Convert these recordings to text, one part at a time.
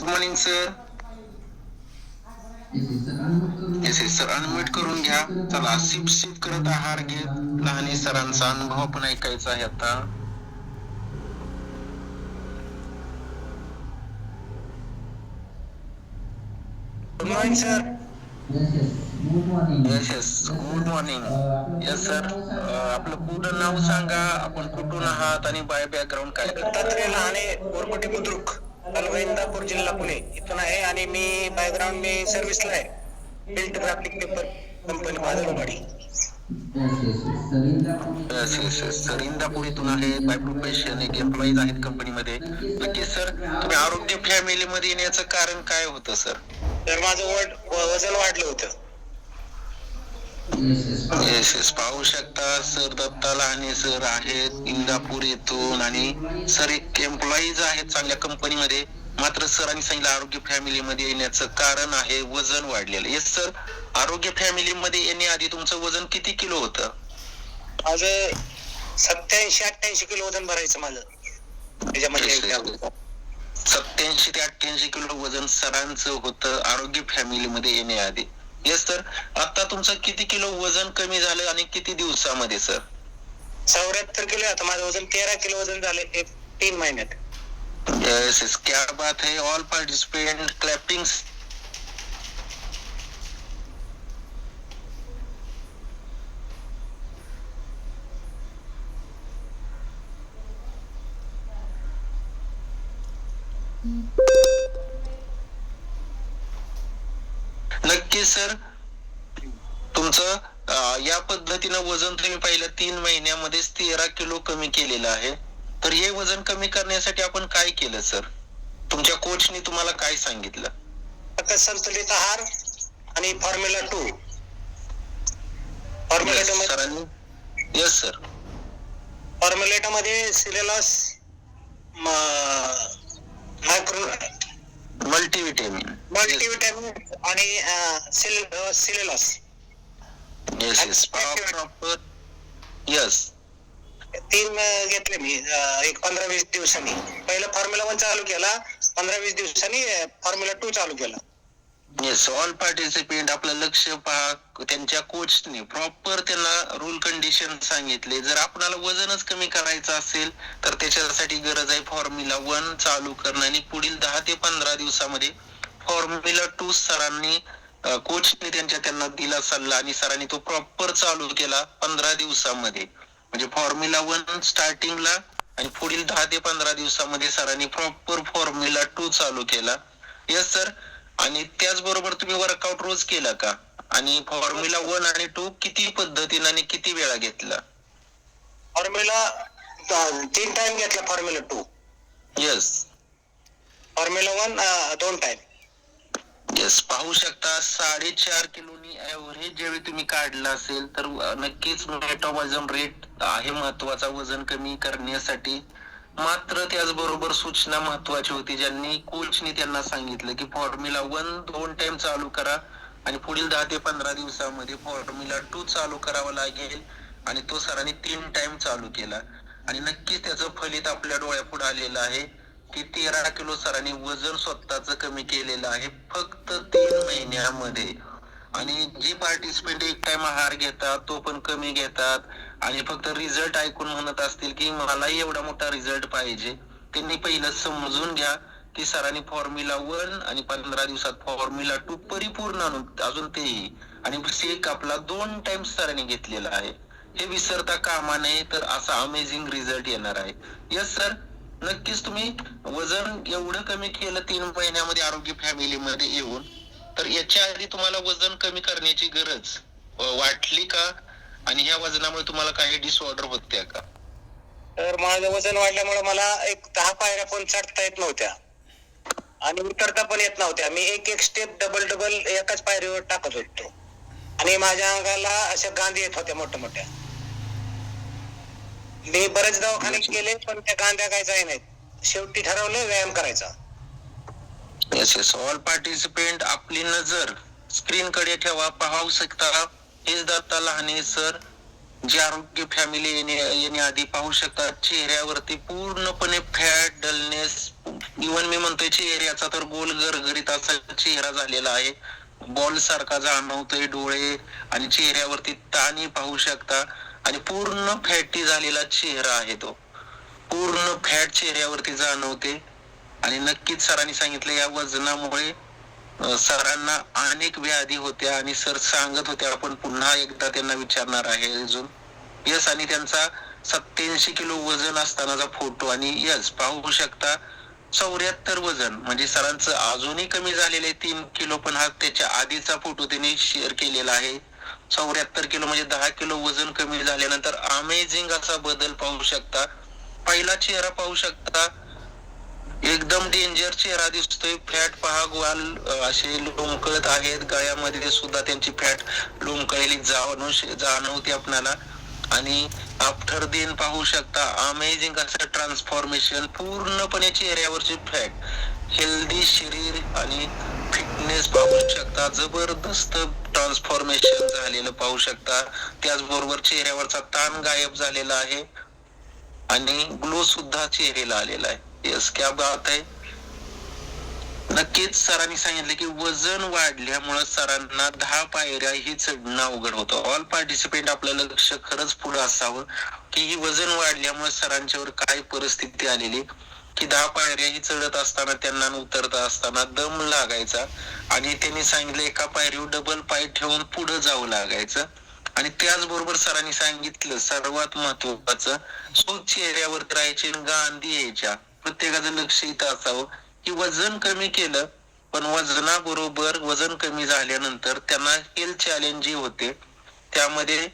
Good morning sir. Yes sir, unmute करून घ्या. चला, सिप सिप करत आहार घेत लहाने सरांचा अनुभव पण ऐकायचा आहे आता. Good morning sir. Yes good morning. Yes sir, आपलं पूर्ण नाव सांगा, आपण कुठून आहात आणि बाय बॅकग्राऊंड काय करता. दत्तात्रय लहाने, कोरपटे बुद्रुक, तालुका इंदापूर, जिल्हा पुणे इथून आहे. आणि मी बॅकग्राऊंड मी सर्व्हिसला आहे, Bilt graphic paper company Badalwadi. Sir Indapur इथून आहेत. बाय प्रोफेशन एक एम्प्लॉईज आहेत कंपनीमध्ये. नक्की सर, तुम्ही आरोग्य फॅमिली मध्ये येण्याचं कारण काय होतं सर? तर माझं वजन वाढलं होतं. येस पाहू शकता सर, दत्ता लहाने सर आहेत इंदापूर येथून आणि सर एक एम्प्लॉईज आहेत चांगल्या कंपनीमध्ये. मात्र सरांनी सांगितलं आरोग्य फॅमिली मध्ये येण्याचं कारण आहे वजन वाढलेलं. येस सर, आरोग्य फॅमिली मध्ये येण्याआधी तुमचं वजन किती किलो होतं? माझं 87-88 किलो वजन भरायचं माझं त्याच्यामध्ये. 87 ते 88 किलो वजन सरांचं होतं आरोग्य फॅमिली मध्ये येण्याआधी. येस सर, आता तुमचं किती किलो वजन कमी झालं आणि किती दिवसामध्ये सर? 74 किलो. आता माझं वजन 13 किलो वजन झालं 3 महिन्यात. येस, क्या बात है. All participant clapping. नक्की सर, तुमचं या पद्धतीनं वजन तुम्ही पहिल्या 3 महिन्यामध्ये 13 किलो कमी केलेलं आहे. तर हे वजन कमी करण्यासाठी आपण काय केलं सर? तुमच्या कोचने तुम्हाला काय सांगितलं? संतुलित आहार आणि फॉर्म्युला 2. येस सर, फॉर्म्युलेटामध्ये सिलेलॉस, मल्टीव्हिटॅमिन आणि सिलेलॉस. Yes proper. येस 3 घेतले मी एक 15-20 दिवसांनी. पहिला फॉर्म्युला 1 चालू केला, 15-20 दिवसांनी फॉर्म्युला 2 चालू केला. येस, ऑल पार्टिसिपेंट आपलं लक्ष पहा. त्यांच्या कोचने प्रॉपर त्यांना रूल कंडिशन सांगितले. जर आपल्याला वजनच कमी करायचं असेल तर त्याच्यासाठी गरज आहे फॉर्म्युला 1 चालू करणं आणि पुढील 10 ते 15 दिवसामध्ये फॉर्म्युला 2 सरांनी कोचने त्यांना दिला सल्ला आणि सरांनी तो प्रॉपर चालू केला 15 दिवसामध्ये. म्हणजे फॉर्म्युला 1 स्टार्टिंगला आणि पुढील 10 ते 15 दिवसामध्ये सरांनी प्रॉपर फॉर्म्युला 2 चालू केला. येस सर, आणि त्याचबरोबर तुम्ही वर्कआउट रोज केला का? आणि फॉर्म्युला 1 आणि 2 किती पद्धतीने आणि किती वेळा घेतला? फॉर्म्युला 3 टाइम घेतला. Formula 2. Yes. Formula 1 2 time. Yes, पाहू शकता 4.5 किलोनी ऍव्हरेज ज्यावेळी तुम्ही काढला असेल तर नक्कीच मेटाबॉलिझम रेट आहे महत्वाचा वजन कमी करण्यासाठी. मात्र त्याचबरोबर सूचना महत्वाची होती, ज्यांनी कोचने त्यांना सांगितलं की फॉर्म्युला 1 2 टाइम चालू करा आणि पुढील 10 ते 15 दिवसामध्ये फॉर्म्युला 2 चालू करावा लागेल. आणि तो सरांनी 3 टाइम चालू केला आणि नक्कीच त्याचं फलित आपल्या डोळ्यापुढे आलेलं आहे की 13 किलो सरांनी वजन स्वतःच कमी केलेलं आहे फक्त 3 महिन्यामध्ये. आणि जे पार्टिसिपेंट एक टाइम आहार घेतात तो पण कमी घेतात आणि फक्त रिझल्ट ऐकून म्हणत असतील की मला एवढा मोठा रिझल्ट पाहिजे, त्यांनी पहिलं समजून घ्या की सरांनी फॉर्म्युला 1 आणि 15 दिवसात फॉर्म्युला 2 परिपूर्ण आणून अजून तेही आणि शेक आपला 2 टाइम सरांनी घेतलेला आहे. हे विसरता कामा नये, तर असा अमेझिंग रिझल्ट येणार आहे. यस सर, नक्कीच तुम्ही वजन एवढं कमी केलं 3 महिन्यामध्ये आरोग्य फॅमिली मध्ये येऊन. तर याच्या आधी तुम्हाला वजन कमी करण्याची गरज वाटली का? आणि ह्या वजनामुळे तुम्हाला काही डिसऑर्डर होत्या का? तर माझं वजन वाढल्यामुळे मला एक 10 पायऱ्या पण चढता येत नव्हत्या आणि उतरता पण येत नव्हत्या. मी एक स्टेप डबल एकाच पायरीवर टाकत होतो आणि माझ्या अंगाला अशा गांधी येत होत्या मोठ्या मोठ्या. मी बरेच दवाखाने केले पण त्या गांध्या काय जाई नाहीत. शेवटी ठरवलं व्यायाम करायचा. येस, ऑल पार्टिसिपेंट आपली नजर स्क्रीन कडे ठेवा. पाहू शकता हेच दत्ता लहाने सर जे आरोग्य फॅमिली येण्याआधी पाहू शकता चेहऱ्यावरती पूर्णपणे फॅट, डलनेस, इवन मी म्हणतोय चेहऱ्याचा तर गोल गरगरीत असा चेहरा झालेला आहे, बॉल सारखा जाणवतोय डोळे, आणि चेहऱ्यावरती ताणी पाहू शकता, आणि पूर्ण फॅटी झालेला चेहरा आहे तो, पूर्ण फॅट चेहऱ्यावरती जाणवते. आणि नक्कीच सरांनी सांगितलं या वजनामुळे सरांना अनेक व्याधी होत्या, आणि सर सांगत होते, आपण पुन्हा एकदा त्यांना विचारणार आहे अजून. यस, आणि त्यांचा 87 किलो वजन असतानाचा फोटो, आणि यस पाहू शकता 74 वजन, म्हणजे सरांचं अजूनही कमी झालेले 3 किलो, पण हा त्याच्या आधीचा फोटो त्यांनी शेअर केलेला आहे. 74 किलो म्हणजे 10 किलो वजन कमी झाल्यानंतर अमेझिंग असा बदल पाहू शकता. पहिला चेहरा पाहू शकता, एकदम डेंजर चेहरा दिसतोय. फॅट पहा, ग्वाल असे लोंबकळत आहेत, गळ्यामध्ये सुद्धा त्यांची फॅट लोंबकळलेली जाणवते आपल्याला. आणि आफ्टर देन पाहू शकता अमेझिंग असं ट्रान्सफॉर्मेशन, पूर्णपणे चेहऱ्यावरची फॅट, हेल्दी शरीर आणि फिटनेस पाहू शकता, जबरदस्त ट्रान्सफॉर्मेशन झालेलं पाहू शकता. त्याचबरोबर चेहऱ्यावरचा ताण गायब झालेला आहे, आणि ग्लो सुद्धा चेहऱ्याला आलेला आहे. यस, क्या बात आहे. नक्कीच सरांनी सांगितले की वजन वाढल्यामुळे सरांना 10 पायऱ्या ही चढणं अवघड होतं. ऑल पार्टिसिपेंट आपलं लक्ष खरंच पुढे असावं की ही वजन वाढल्यामुळे सरांच्यावर काय परिस्थिती आलेली, की 10 पायऱ्या ही चढत असताना त्यांना उतरत असताना दम लागायचा, आणि त्यांनी सांगितलं एका पायरीवर डबल पाय ठेवून पुढे जावं लागायचं. आणि त्याचबरोबर सरांनी सांगितलं सर्वात महत्वाचं, सूज चेहऱ्यावर राहायची, गांधी यायच्या. प्रत्येकाचं लक्ष इथं असावं की वजन कमी केलं, पण वजनाबरोबर वजन कमी झाल्यानंतर त्यांना हेल्थ चॅलेंज जे होते त्यामध्ये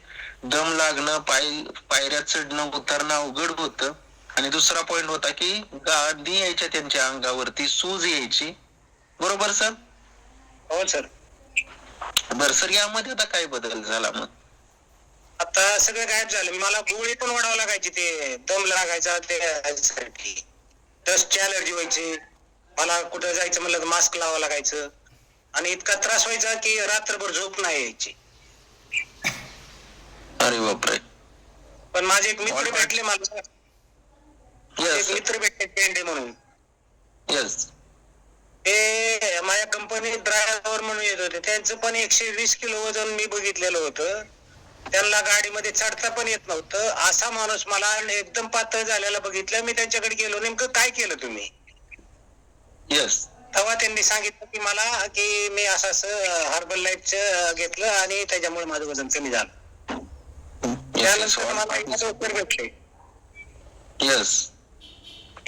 दम लागणं, पायऱ्या चढणं उतरणं अवघड होतं. आणि दुसरा पॉइंट होता की गादी यायच्या त्यांच्या अंगावरती, सूज यायची. बरोबर सर? हो सर. बर सर, यामध्ये आता काय बदल झाला मग? आता सगळं गायब झालं. मला गोळी पण वाढावं लागायची, ते दम लागायचा, ते डस्टची अलर्जी व्हायची. मला कुठं जायचं म्हणलं तर मास्क लावावं लागायचं, आणि इतका त्रास व्हायचा की रात्रभर झोप नाही यायची. अरे बापरे. पण माझे एक मित्र भेटले मला, यस मित्र भेटले पेंडे म्हणून. यस, ते माझ्या कंपनीत ड्रायव्हर म्हणून येत होते. त्यांचं पण 120 किलो वजन मी बघितलेलं होतं. त्यांना गाडीमध्ये चढता पण येत नव्हतं. असा माणूस मला एकदम पातळ झालेला बघितलं. मी त्यांच्याकडे गेलो, नेमकं काय केलं तुम्ही? यस, तेव्हा त्यांनी सांगितलं की मला की मी असं हर्बल लाईफचं घेतलं आणि त्याच्यामुळे माझं वजन कमी झालं. त्यानंतर मला यादव सर भेटले. यस,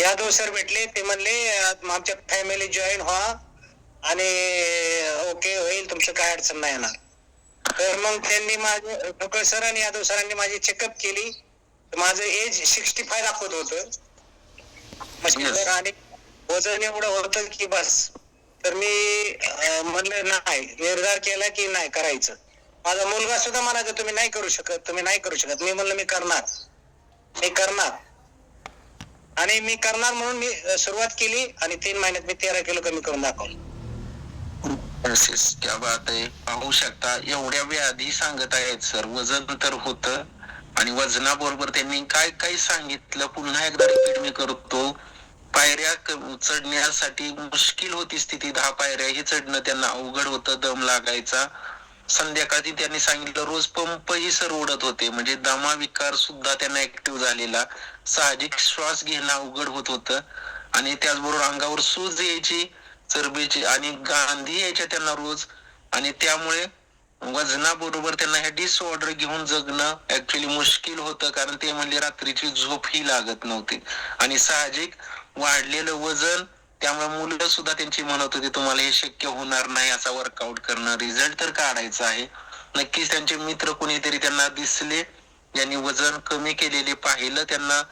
यादव सर भेटले. ते म्हणले आमच्या फॅमिली जॉईन व्हा आणि ओके होईल, तुमचं काय अडचण नाही येणार. तर मग त्यांनी माझे ठोकळ सर आणि यादव सरांनी माझी चेकअप केली. माझं एज 65 दाखवत होतं. आणि वजन एवढं होतं की बस. तर मी म्हणलं नाही, निर्धार केला की नाही करायचं. माझा मुलगा सुद्धा म्हणायचा तुम्ही नाही करू शकत, तुम्ही नाही करू शकत. मी म्हणलं मी करणार, मी करणार, आणि मी करणार म्हणून मी सुरुवात केली, आणि 3 महिन्यात मी 13 किलो कमी करून दाखवलं. क्या बात आहे. पाहू शकता एवढ्या व्याधी सांगत आहेत सर. वजन तर होतं, आणि वजनाबरोबर त्यांनी काय काय सांगितलं पुन्हा एकदा रिपीट मी करतो. पायऱ्या चढण्यासाठी मुश्किल होती स्थिती, 10 पायऱ्या ही चढणं त्यांना अवघड होतं, दम लागायचा. संध्याकाळी त्यांनी सांगितलं रोज पंपही सर ओढत होते, म्हणजे दमा विकार सुद्धा त्यांना ऍक्टिव्ह झालेला. साहजिक श्वास घेणं अवघड होत होतं, आणि त्याचबरोबर अंगावर सूज यायची, चरबीची, आणि गांधी यायच्या त्यांना रोज. आणि त्यामुळे वजनाबरोबर त्यांना हे डिसऑर्डर घेऊन जगणं ऍक्च्युली मुश्किल होतं, कारण ते म्हणले रात्रीची झोप ही लागत नव्हती. आणि साहजिक वाढलेलं वजन, त्यामुळे मुलं सुद्धा त्यांची म्हणत होती तुम्हाला हे शक्य होणार नाही असा वर्कआउट करणं, रिझल्ट तर काढायचा आहे. नक्कीच त्यांचे मित्र कोणीतरी त्यांना दिसले, ज्यांनी वजन कमी केलेले पाहिलं त्यांना,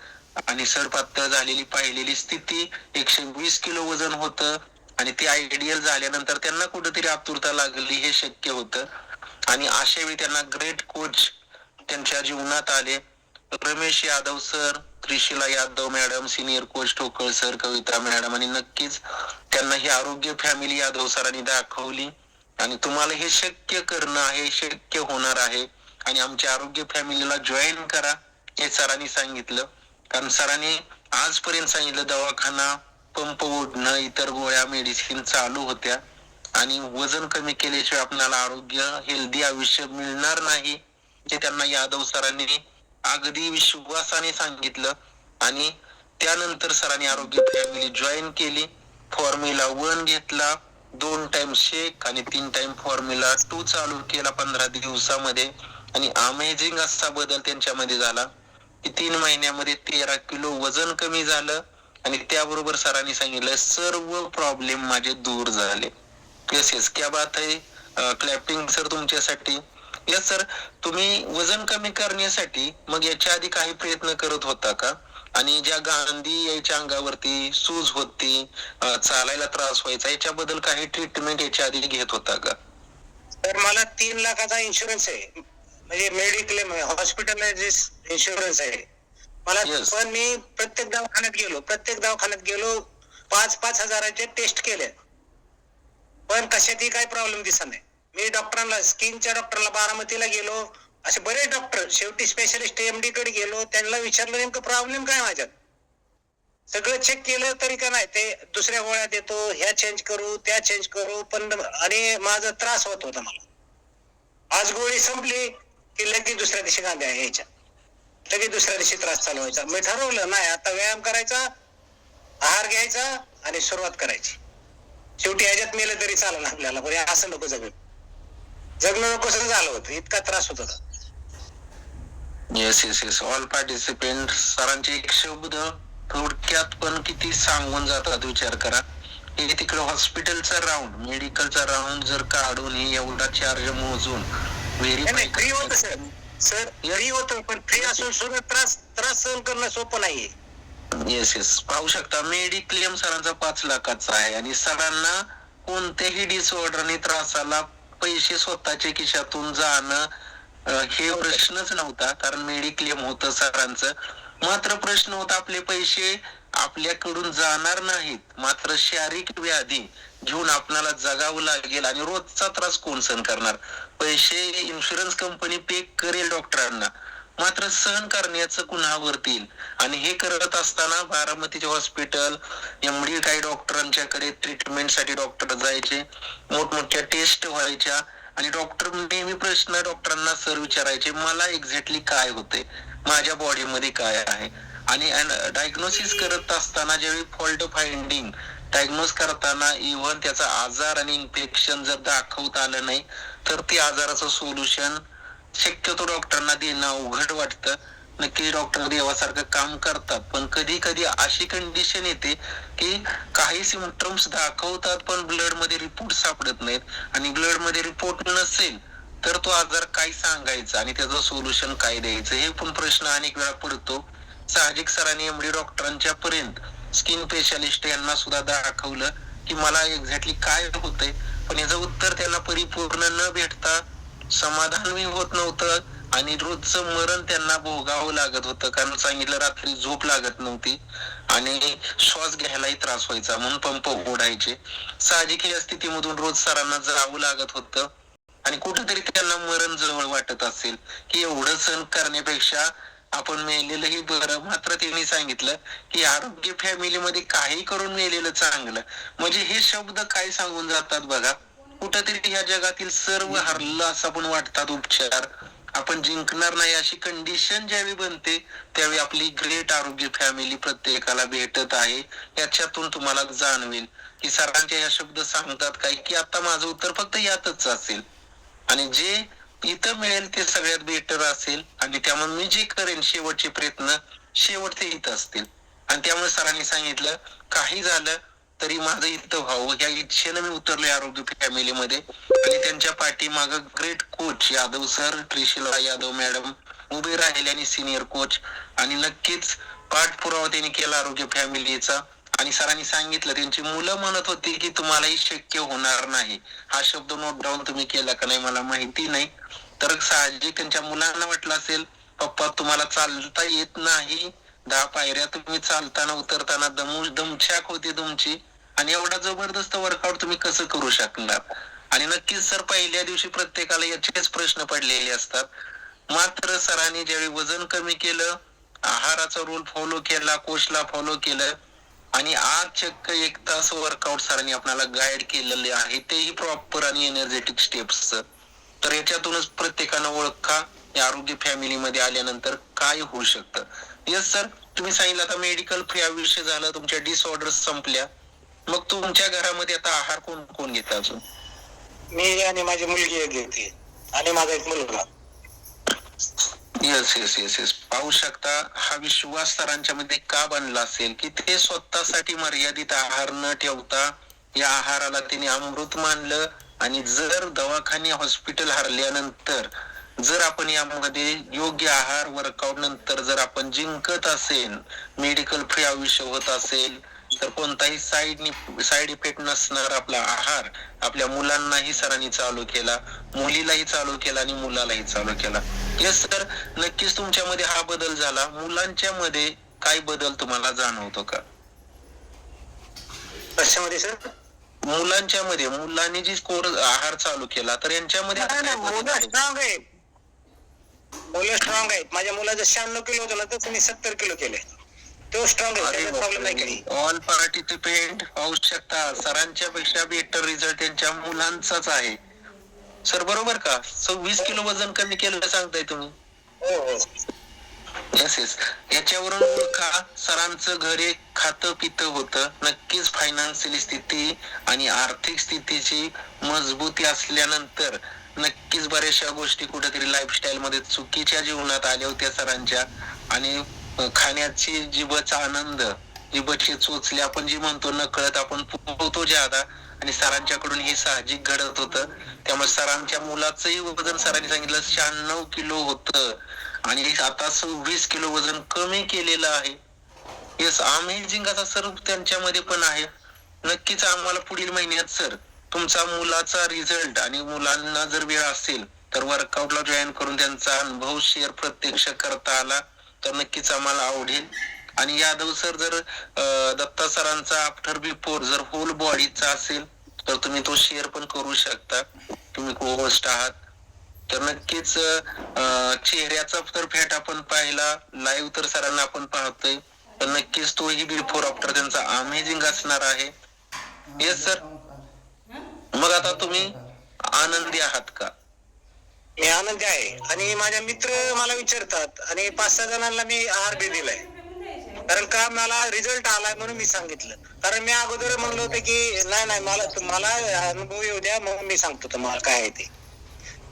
आणि सडपातळ झालेली पाहिलेली स्थिती. 120 किलो वजन होतं, आणि ते आयडियल झाल्यानंतर त्यांना कुठेतरी आतुरता लागली, हे शक्य होतं. आणि अशा वेळी त्यांना ग्रेट कोच त्यांच्या जीवनात आले, Ramesh Yadav sir, Trishila Yadav madam, senior coach Thokal sir, Kavita madam. आणि नक्कीच त्यांना ही आरोग्य फॅमिली यादव सरांनी दाखवली, आणि तुम्हाला हे शक्य करणं आहे, शक्य होणार आहे. आणि आमच्या आरोग्य फॅमिलीला जॉईन करा हे सरांनी सांगितलं. कारण सरांनी आजपर्यंत सांगितलं दवाखाना पंप ओढणं, इतर गोळ्या मेडिसिन चालू होत्या आणि वजन कमी केल्याशिवाय आपल्याला आरोग्य हेल्दी आयुष्य मिळणार नाही जे त्यांना यादव सरांनी अगदी विश्वासाने सांगितलं. आणि त्यानंतर सरांनी आरोग्य फॅमिली जॉईन केली. फॉर्म्युला 1 घेतला, 2 टाइम शेक आणि 3 टाइम फॉर्म्युला 2 चालू केला 15 दिवसामध्ये. आणि अमेझिंग असा बदल त्यांच्यामध्ये झाला की 3 महिन्यामध्ये 13 किलो वजन कमी झालं. आणि त्याबरोबर सरांनी सांगितलं सर्व प्रॉब्लेम माझे दूर झाले. येस येस, क्या बात आहे. क्लॅपिंग सर तुमच्यासाठी. यस सर, तुम्ही वजन कमी करण्यासाठी मग याच्या आधी काही प्रयत्न करत होता का? आणि ज्या गांधी यायच्या अंगावरती, सूज होती, चालायला त्रास व्हायचा, याच्याबद्दल काही ट्रीटमेंट याच्या आधी घेत होता का? तर मला 3 लाखाचा इन्शुरन्स आहे, म्हणजे मेडिक्लेम हॉस्पिटलायझेस इन्शुरन्स आहे मला. Yes. पण मी प्रत्येक दवाखान्यात गेलो 5-5 हजाराचे टेस्ट केले, पण कशातही काही प्रॉब्लेम दिसत नाही. मी डॉक्टरांना, स्किनच्या डॉक्टरला बारामतीला गेलो, असे बरेच डॉक्टर, शेवटी स्पेशलिस्ट एमडी कडे गेलो, त्यांना विचारलं नेमकं प्रॉब्लेम काय माझ्यात. सगळं चेक केलं तरी का नाही, ते दुसऱ्या गोळ्या देतो, ह्या चेंज करू त्या चेंज करू, पण आणि माझा त्रास होत होता मला. आज गोळी संपली की लगेच दुसऱ्या दिवशी गांध्या यायच्या, लगेच दुसऱ्या दिवशी त्रास चालू व्हायचा. मी ठरवलं नाही, आता व्यायाम करायचा, आहार घ्यायचा आणि सुरुवात करायची. शेवटी ह्याच्यात मेलं तरी चालेल आपल्याला, पण असं नको जगणं नको असं झालं होतं, इतका त्रास होत होता. Yes yes yes, all participant सरांचे एक शब्द थोडक्यात पण किती सांगून जातात विचार करा. हे तिकडे हॉस्पिटलचा राऊंड, मेडिकलचा राऊंड जर काढून हे एवढा चार्ज मोजून व्हेरीफाय फ्री होतं सर फ्री होतं, पण फ्री असून सुद्धा त्रास सहन करणं सोपं नाहीये. येस येस, पाहू शकता मेडिक्लेम सरांचा 5 लाखाचा आहे आणि सरांना कोणत्याही डिसऑर्डर आणि त्रासाला पैसे स्वतःच्या खिशातून जाणं हे प्रश्नच नव्हता, कारण मेडिक्लेम होतं सरांचं. मात्र प्रश्न होता आपले पैसे आपल्याकडून जाणार नाहीत, मात्र शारीरिक व्याधी घेऊन आपल्याला जगावं लागेल आणि रोजचा त्रास कोण सहन करणार. पैसे इन्शुरन्स कंपनी पे करेल डॉक्टरांना, मात्र सहन करण्याचं कुणावरती येईल. आणि हे करत असताना बारामतीचे हॉस्पिटल, एमडी काही डॉक्टरांच्याकडे ट्रीटमेंटसाठी डॉक्टर जायचे, मोठमोठ्या टेस्ट व्हायच्या आणि डॉक्टर नेहमी प्रश्न डॉक्टरांना सर विचारायचे, मला एक्झॅक्टली काय होते, माझ्या बॉडीमध्ये काय आहे. आणि डायग्नोसिस करत असताना ज्यावेळी फॉल्ट फाइंडिंग डायग्नोस करताना इव्हन त्याचा आजार आणि इन्फेक्शन जर दाखवता आलं नाही तर ते आजाराचं सोल्युशन शक्यतो डॉक्टरांना देणं अवघड वाटतं. नक्की डॉक्टर देवासारखं काम करतात, पण कधी कधी अशी कंडिशन येते की काही सिम्पटम्स दाखवतात पण ब्लड मध्ये रिपोर्ट सापडत नाहीत, आणि ब्लड मध्ये रिपोर्ट नसेल तर तो आजार काय सांगायचा आणि त्याचं सोल्युशन काय द्यायचं हे पण प्रश्न अनेक वेळा पडतो. साहजिक सरांनी एमडी डॉक्टरांच्या पर्यंत स्किन स्पेशालिस्ट यांना सुद्धा दाखवलं की मला एक्झॅक्टली काय होतंय, पण याचं उत्तर त्यांना परिपूर्ण न भेटता समाधानही होत नव्हतं आणि रोजचं मरण त्यांना भोगावं लागत होतं, कारण सांगितलं रात्री झोप लागत नव्हती आणि श्वास घ्यायलाही त्रास व्हायचा, म्हणून पंप ओढायचे. साहजिक या स्थितीमधून रोज सरांना जावं लागत होतं आणि कुठेतरी त्यांना मरण जवळ वाटत असेल की एवढं सहन करण्यापेक्षा आपण मेलेलंही बरं. मात्र त्यांनी सांगितलं की आरोग्य फॅमिलीमध्ये काही करून मेलेलं चांगलं. म्हणजे हे शब्द काय सांगून जातात बघा. कुठेतरी ह्या जगातील सर्व हरलं असं पण वाटतात उपचार, आपण जिंकणार नाही अशी कंडिशन ज्यावेळी बनते त्यावेळी आपली ग्रेट आरोग्य फॅमिली प्रत्येकाला भेटत आहे. याच्यातून तुम्हाला जाणवेल की सरांचे हे शब्द सांगतात काय की आता माझं उत्तर फक्त यातच असेल आणि जे इथं मिळेल ते सगळ्यात बेटर असेल, आणि त्यामुळे मी जे करेन शेवटचे प्रयत्न शेवटचे इथं असतील. आणि त्यामुळे सरांनी सांगितलं काही झालं तरी माझं इथं व्हावं या इच्छेनं मी उतरलोय आरोग्य फॅमिलीमध्ये. आणि त्यांच्या पाठीमाग great coach Yadav sir, Trishila Yadav madam उभे राहिले आणि सिनियर कोच, आणि नक्कीच पाठपुरावा त्यांनी केला आरोग्य फॅमिलीचा. आणि सरांनी सांगितलं त्यांची मुलं म्हणत होती की तुम्हालाही शक्य होणार नाही. हा शब्द नोट डाऊन तुम्ही केला का नाही मला माहिती नाही. तर साहजिक त्यांच्या मुलांना वाटलं असेल पप्पा तुम्हाला चालता येत नाही, 10 पायऱ्या तुम्ही चालताना उतरताना दमछाक होती तुमची, आणि एवढा जबरदस्त वर्कआउट तुम्ही कसं करू शकणार. आणि नक्कीच सर पहिल्या दिवशी प्रत्येकाला याचेच प्रश्न पडलेले असतात. मात्र सरांनी ज्यावेळी वजन कमी केलं, आहाराचा रूल फॉलो केला, कोचला फॉलो केलं, आणि आज चक्क 1 तास वर्कआउट सरांनी आपल्याला गाईड केलेले आहे, तेही प्रॉपर आणि एनर्जेटिक स्टेप्स. तर याच्यातूनच प्रत्येकानं ओळखा या आरोग्य फॅमिलीमध्ये आल्यानंतर काय होऊ शकतं. येस सर, तुम्ही सांगितलं आता मेडिकल फ्री आयुष्य झालं, तुमच्या डिसऑर्डर संपल्या, मग तुमच्या घरामध्ये आता आहार कोण कोण घेतं अजून? मी आणि माझी मुलगी एक घेते आणि माझा एक मुलगा. येस येस येस येस, पाहू शकता हा विश्वास सरांच्या मध्ये का बनला असेल की ते स्वतःसाठी मर्यादित आहार न ठेवता या आहाराला त्यांनी अमृत मानलं. आणि जर दवाखाने हॉस्पिटल हरल्यानंतर जर आपण यामध्ये योग्य आहार वर्कआउट नंतर जर आपण जिंकत असेल, मेडिकल फ्री आयुष्य होत असेल, तर कोणताही साईड इफेक्ट नसणार आपला आहार आपल्या मुलांनाही सरांनी चालू केला, मुलीलाही चालू केला आणि मुलालाही चालू केला. येस सर, नक्कीच तुमच्यामध्ये हा बदल झाला. मुलांच्या मध्ये काय बदल तुम्हाला जाणवतो का? कशामध्ये सर? मुलांच्या मध्ये, मुलांनी जी आहार चालू केला तर यांच्यामध्ये मुलं स्ट्रॉंग आहेत. मुलं स्ट्रॉंग आहेत. माझ्या मुलाचं 96 किलो होतं ना, तर तुम्ही 70 किलो केले. तो स्ट्रॉंग आहे, त्याचा प्रॉब्लेम नाही काही. ऑल पार्टिसिपेंट पाहू शकता, सरांच्या पेक्षा बेटर रिझल्ट त्यांच्या मुलांचाच आहे. सर बरोबर का? 20 किलो वजन कमी केलं सांगताय तुम्ही. हो हो. येस येस, याच्यावरून ओळखा सरांचं घर एक खातं पितं होतं. नक्कीच फायनान्शियली स्थिती आणि आर्थिक स्थितीची मजबूती असल्यानंतर नक्कीच बऱ्याचशा गोष्टी कुठेतरी लाईफस्टाईल मध्ये चुकीच्या जीवनात आल्या होत्या सरांच्या. आणि खाण्याची जिभेचा आनंद, जिभेचे चोचले आपण जी म्हणतो, नकळत आपण पोहतो ज्यादा, आणि सरांच्याकडून हे साहजिक घडत होतं. त्यामुळे सरांच्या मुलाचंही वजन सरांनी सांगितलं 96 किलो होतं आणि आता 26 किलो वजन कमी केलेलं आहे. येस, अमेझिंग असा सर त्यांच्यामध्ये पण आहे. नक्कीच आम्हाला पुढील महिन्यात सर तुमचा मुलाचा रिझल्ट आणि मुलांना जर वेळ असेल तर वर्कआउटला जॉईन करून त्यांचा अनुभव शेअर प्रत्यक्ष करता आला तर नक्कीच आम्हाला आवडेल. आणि यादव सर जर दत्ता सरांचा आफ्टर बिफोर जर होल बॉडीचा असेल तर तुम्ही तो शेअर पण करू शकता, तुम्ही को होस्ट आहात. तर नक्कीच चेहऱ्याचा तर फॅट आपण पाहिला लाईव्ह, तर सरांना आपण पाहतोय, तर नक्कीच तोही बिफोर आफ्टर त्यांचा अमेझिंग असणार आहे. येस सर, मग आता तुम्ही आनंदी आहात का? मी आनंदी आहे. आणि माझे मित्र मला विचारतात आणि 5-6 जणांना मी आहार बी दिलाय. कारण का, मला रिझल्ट आलाय म्हणून मी सांगितलं. कारण मी अगोदर म्हणलं होतं की नाही मला अनुभव येऊ द्या, मग मी सांगतो तुम्हाला काय आहे ते.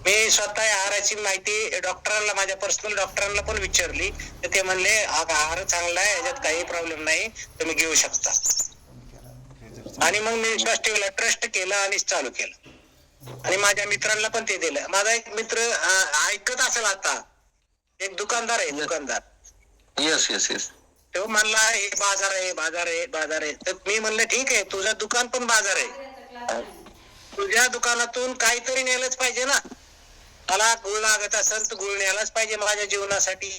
मी स्वतः आहाराची माहिती डॉक्टरांना, माझ्या पर्सनल डॉक्टरांना पण विचारली, तर ते म्हणले आहार चांगला आहे, याच्यात काही प्रॉब्लेम नाही, तुम्ही घेऊ शकता. आणि मग मी विश्वास ठेवला, ट्रस्ट केला आणि चालू केलं. आणि माझ्या मित्रांना पण ते दिलं. माझा एक मित्र ऐकत असेल आता, एक दुकानदार आहे, दुकानदार. येस येस येस, तो म्हणला हे बाजार आहे, बाजार आहे, बाजार आहे. तर मी म्हणलं ठीक आहे, तुझं दुकान पण बाजार आहे, तुझ्या दुकानातून काहीतरी नेलंच पाहिजे ना. मला गुळ लागत असेल तर गुळ न्यायलाच पाहिजे माझ्या जीवनासाठी.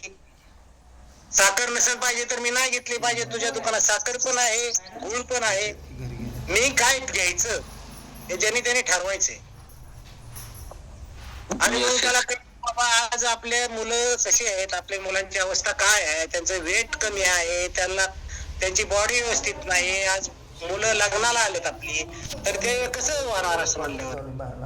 साखर नसेल पाहिजे तर मी नाही घेतली पाहिजे. तुझ्या दुकानात साखर पण आहे, गुळ पण आहे. मी काय घ्यायचं हे ज्यांनी त्यांनी ठरवायचंय. आणि मग त्याला बाबा आज आपले मुलं कशी आहेत, आपल्या मुलांची अवस्था काय आहे, त्यांचं वेट कमी आहे, त्यांची बॉडी व्यवस्थित नाही, आज मुलं लग्नाला आलेत आपली, तर ते कसं होणार असं म्हणल्यावर.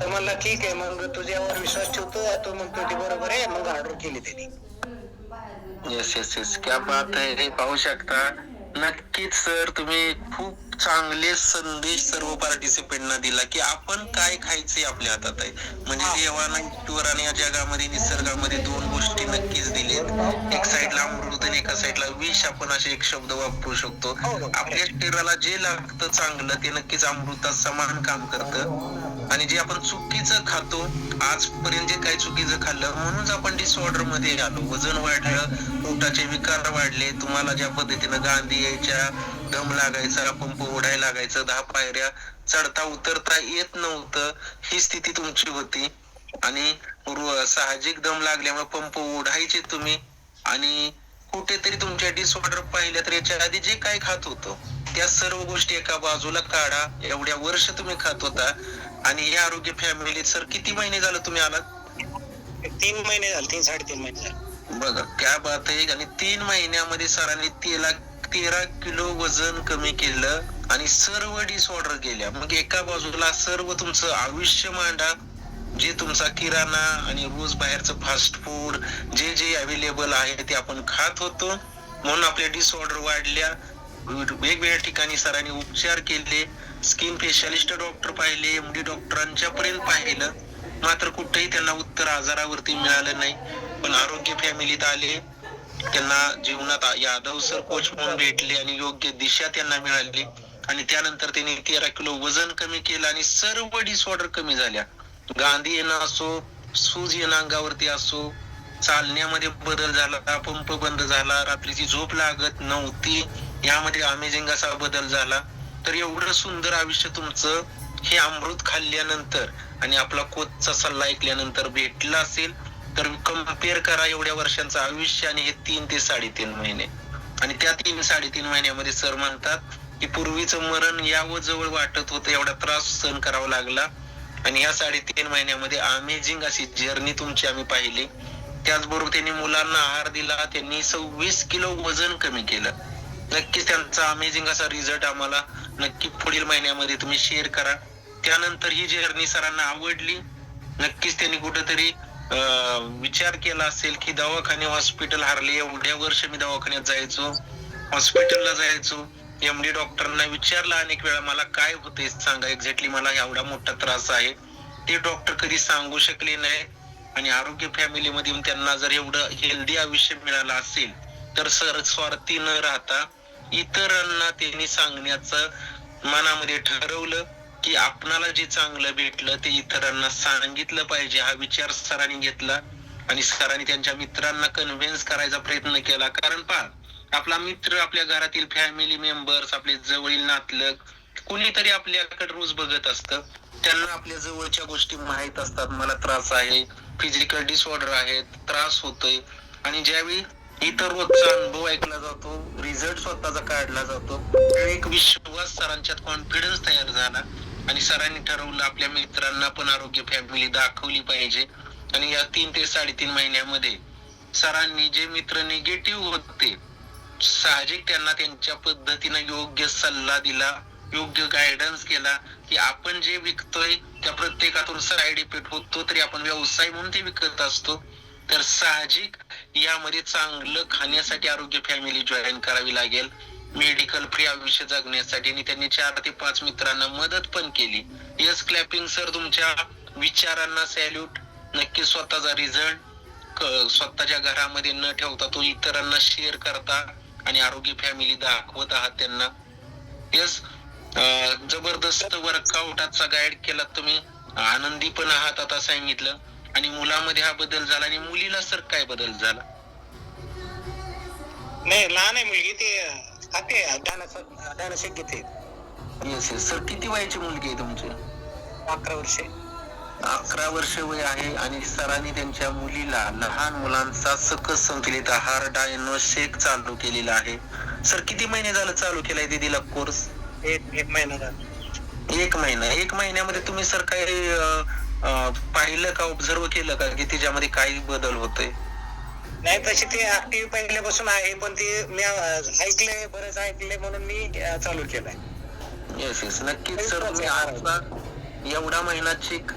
तर म्हणलं ठीक आहे, मग तुझ्यावर विश्वास ठेवतो. तो म्हणतो ते बरोबर आहे. मग ऑर्डर केली त्यांनी. येस येस येस, क्या बात आहे. हे पाहू शकता, नक्कीच सर तुम्ही खूप चांगले संदेश सर्व पार्टिसिपेंटना दिला की आपण काय खायचे आपल्या हातात आहे. म्हणजे देवाना ईश्वर आणि या जगामध्ये निसर्गामध्ये 2 गोष्टी नक्कीच दिलेत, एक साईडला अमृत आणि एका साईडला विष. आपण असे एक शब्द वापरू शकतो. आपल्या शरीराला जे लागतं चांगलं ते नक्कीच अमृतात समान काम करतं. आणि जे आपण चुकीचं खातो, आजपर्यंत जे काही चुकीचं खाल्लं म्हणूनच आपण डिसऑर्डर मध्ये आलो, वजन वाढलं, पोटाचे विकार वाढले, तुम्हाला ज्या पद्धतीनं गांधी यायच्या, दम लागायचा, पंप ओढायला लागायचं, 10 पायऱ्या चढता उतरता येत नव्हतं, ही स्थिती तुमची होती. आणि साहजिक दम लागल्यामुळे पंप ओढायचे तुम्ही. आणि कुठेतरी तुमच्या डिसऑर्डर पाहिल्या तर याच्या आधी जे काय खात होतो त्या सर्व गोष्टी एका बाजूला काढा. एवढ्या वर्ष तुम्ही खात होता. आणि हे आरोग्य फॅमिलीत सर किती महिने झालं तुम्ही आलात? 3 महिने झाले, 3-3.5 महिने झाले. बघा क्या बात आहे. आणि 3 महिन्यामध्ये सरांनी 13 किलो वजन कमी केलं आणि सर्व डिसऑर्डर गेल्या. मग एका बाजूला सर्व तुमचं आयुष्य मांडा, जे तुमचा किराणा आणि रोज बाहेरचं फास्ट फूड जे जे अवेलेबल आहे ते आपण खात होतो, म्हणून आपल्या डिसऑर्डर वाढल्या. वेगवेगळ्या ठिकाणी सरांनी उपचार केले, स्किन स्पेशालिस्ट डॉक्टर पाहिले, MD डॉक्टरांच्या पर्यंत पाहिलं, मात्र कुठेही त्यांना उत्तर आजारावरती मिळालं नाही. पण आरोग्य फॅमिलीत आले, त्यांना जीवनात यादव सर कोच म्हणून भेटले आणि योग्य दिशा त्यांना मिळाली आणि त्यानंतर त्यांनी 13 किलो वजन कमी केलं आणि सर्व डिसऑर्डर कमी झाल्या. गांधी येणं असो, सूज येणं अंगावरती असो, चालण्यामध्ये बदल झाला, पंप बंद झाला, रात्रीची झोप लागत नव्हती, यामध्ये अमेझिंग असा बदल झाला. तर एवढं सुंदर आयुष्य तुमचं हे अमृत खाल्ल्यानंतर आणि आपला कोचचा सल्ला ऐकल्यानंतर भेटला असेल तर कम्पेअर करा एवढ्या वर्षांचं आयुष्य आणि हे 3 ते 3.5 महिने. आणि त्या 3-3.5 महिन्यामध्ये सर म्हणतात की पूर्वीचं मरण यावं जवळ वाटत होतं, एवढा त्रास सहन करावा लागला आणि या 3.5 महिन्यामध्ये अमेझिंग अशी जर्नी तुमची आम्ही पाहिली. त्याचबरोबर त्यांनी मुलांना आहार दिला, त्यांनी 26 किलो वजन कमी केलं. नक्कीच त्यांचा अमेझिंग असा रिझल्ट आम्हाला नक्की पुढील महिन्यामध्ये तुम्ही शेअर करा. त्यानंतर ही जर्नी सरांना आवडली. नक्कीच त्यांनी कुठेतरी विचार केला असेल की दवाखाने हॉस्पिटल हारले, एवढ्या वर्ष मी दवाखान्यात जायचो, हॉस्पिटलला जायचो, MD डॉक्टरांना विचारलं अनेक वेळा मला काय होतंय सांगा, एक्झॅक्टली मला एवढा मोठा त्रास आहे, ते डॉक्टर कधी सांगू शकले नाही. आणि आरोग्य फॅमिलीमध्ये त्यांना जर एवढं हेल्दी आयुष्य मिळालं असेल तर सर स्वार्थी न राहता इतरांना त्यांनी सांगण्याचं मनामध्ये ठरवलं की आपणाला जे चांगलं भेटलं ते इतरांना सांगितलं पाहिजे. हा विचार सरांनी घेतला आणि सरांनी त्यांच्या मित्रांना कन्व्हिन्स करायचा प्रयत्न केला. कारण पहा, आपला मित्र, आपल्या घरातील फॅमिली मेंबर्स, आपले जवळील नातलग कुणीतरी आपल्याकडे रोज बघत असतं, त्यांना आपल्या जवळच्या गोष्टी माहित असतात. मला त्रास आहे, फिजिकल डिसऑर्डर आहेत, त्रास होतोय, आणि ज्यावेळी इतर रोजचा अनुभव ऐकला जातो, रिझल्ट स्वतःचा काढला जातो, त्यावेळी एक विश्वास सरांच्यात, कॉन्फिडन्स तयार झाला आणि सरांनी ठरवलं आपल्या मित्रांना पण आरोग्य फॅमिली दाखवली पाहिजे. आणि या 3 ते 3.5 महिन्यामध्ये सरांनी जे मित्र निगेटिव्ह होते, साहजिक त्यांना त्यांच्या पद्धतीने योग्य सल्ला दिला, योग्य गायडन्स केला की आपण जे विकतोय त्या प्रत्येकातून साईड इफेक्ट होतो, तरी आपण व्यवसाय म्हणून ते विकत असतो. तर साहजिक यामध्ये चांगलं खाण्यासाठी आरोग्य फॅमिली जॉईन करावी लागेल, मेडिकल फ्री आयुष्य जगण्यासाठी. आणि त्यांनी 4 ते 5 मित्रांना मदत पण केली. यस क्लॅपिंग सर, तुमच्या विचारांना सॅल्यूट. नक्की स्वतःचा रिझल्ट स्वतःच्या घरामध्ये न ठेवता तो इतरांना शेअर करता आणि आरोग्य फॅमिली दाखवत आहात त्यांना. यस, जबरदस्त वर्कआउटचा गाईड केला तुम्ही, आनंदी पण आहात आता सांगितलं. आणि मुलामध्ये हा बदल झाला, आणि मुलीला सर काय बदल झाला? नाही, लहान आहे मुलगी, ते खाते दानशेक घेते. येस येस सर, किती वयाची मुलगी आहे तुमची? 11 वर्षे. 11 वर्ष वय आहे. आणि सरांनी त्यांच्या मुलीला, लहान मुलांचा सकस संतुलित आहार डायनो शेक चालू केलेला आहे. सर किती महिने झालं चालू केलाय दीदीला कोर्स? एक महिना झाला. 1 महिना. 1 महिन्यामध्ये तुम्ही सर काही पाहिलं का, ऑब्झर्व केलं का की तिच्यामध्ये काही बदल होतोय? नाही, तशी ती ऍक्टिव्ह पहिल्यापासून आहे, पण ती मी ऐकलंय, बरेच ऐकलंय म्हणून मी चालू केलंय. येस येस, नक्कीच सर. तुम्ही आता एवढा महिना चेक